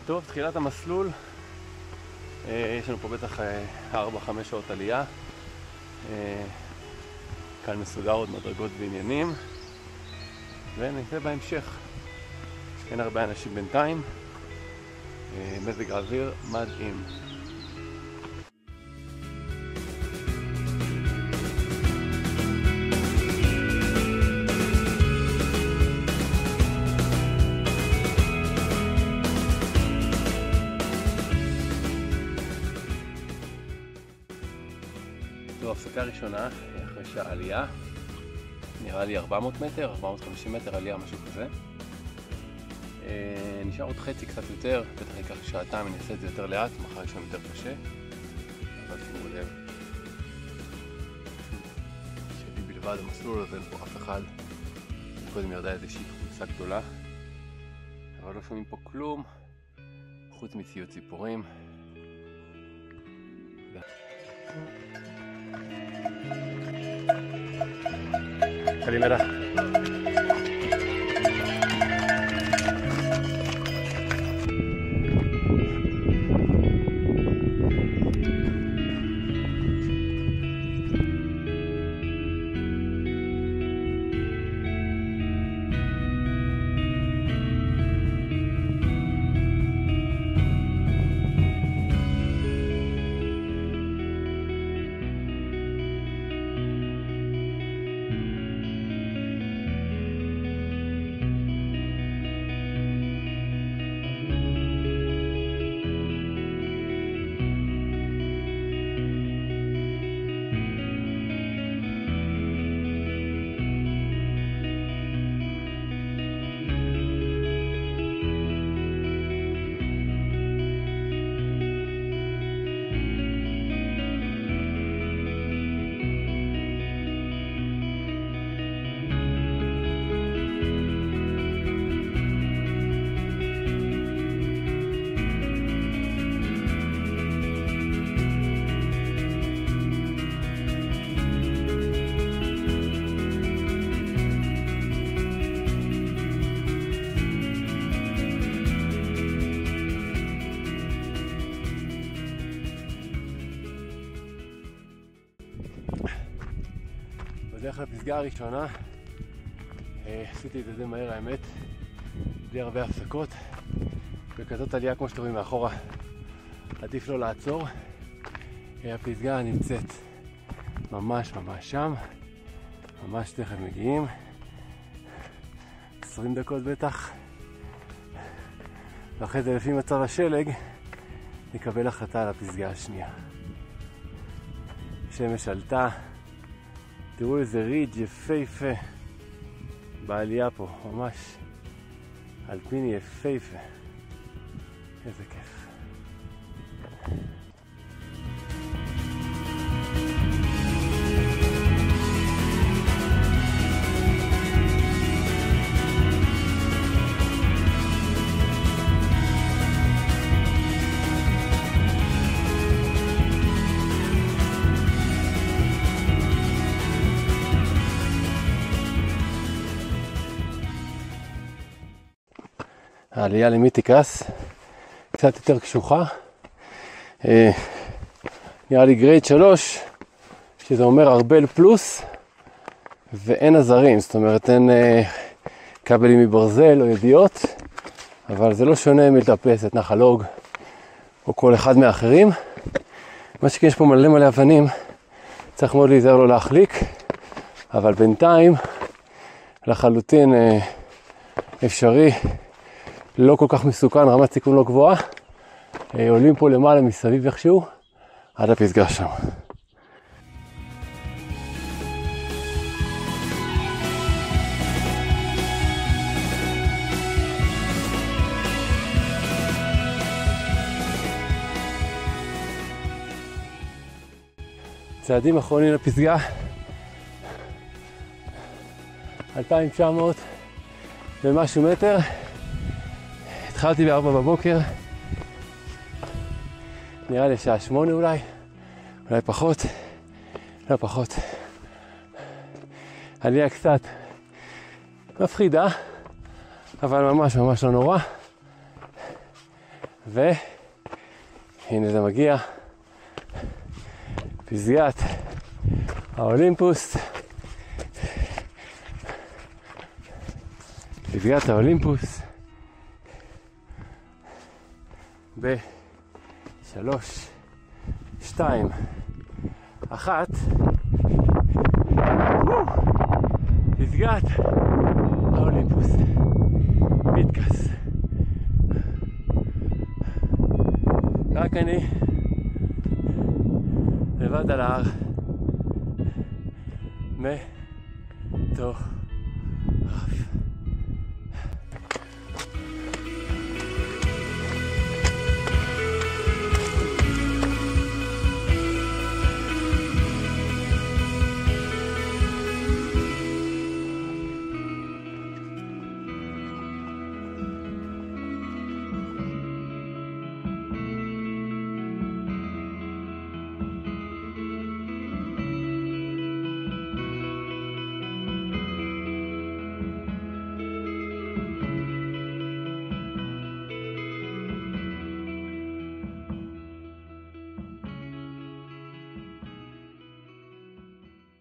טוב, תחילת המסלול, יש לנו פה בטח 4-5 שעות עלייה, כאן מסודר עוד מדרגות ועניינים, ונצא בהמשך. אין הרבה אנשים בינתיים, מזג האוויר מדהים. טוב, הפסקה ראשונה אחרי שהעלייה, נראה לי 400 מטר, 450 מטר עלייה, משהו כזה. נשאר עוד חצי, קצת יותר, בטח ייקח שעתיים, אני אעשה את זה יותר לאט, מחר יש לנו יותר קשה. אבל שימו לב, שלי בלבד המסלול הזה, אין פה אף אחד. קודם ירדה איזושהי חולצה גדולה, אבל לא שומעים פה כלום, חוץ מציוד ציפורים. Calimera. בדרך לפסגה הראשונה, עשיתי את זה מהר האמת, בלי הרבה הפסקות. בכזאת עלייה כמו שאתם רואים מאחורה, עדיף לא לעצור. הפסגה נמצאת ממש שם, ממש תכף מגיעים, 20 דקות בטח, ואחרי זה לפי מצב השלג נקבל החלטה על הפסגה השנייה. שמש עלתה, תראו איזה ריד יפהפה בעלייה פה, ממש אלפיני יפהפה, איזה כיף. העלייה למיתיקס קצת יותר קשוחה, נראה לי גרייד 3, שזה אומר ארבל פלוס ואין עזרים, זאת אומרת אין כבלים מברזל או ידיות, אבל זה לא שונה מלטפס את נחל אוג או כל אחד מהאחרים. מה שכן, יש פה מלא אבנים, צריך מאוד להיזהר לא להחליק, אבל בינתיים לחלוטין אפשרי, לא כל כך מסוכן, רמת סיכון לא גבוהה. עולים פה למעלה מסביב איכשהו עד הפסגה שם. צעדים אחרונים לפסגה, 2,900 ומשהו מטר. התחלתי ב-4 בבוקר, נראה לי שעה 8 אולי פחות, לא פחות. עלייה קצת מפחידה, אבל ממש לא נורא. והנה זה מגיע, פסגת האולימפוס. פסגת האולימפוס. ב3, 2, 1. פסגת האולימפוס. פתקס. רק אני לבד על ההר. מטורף.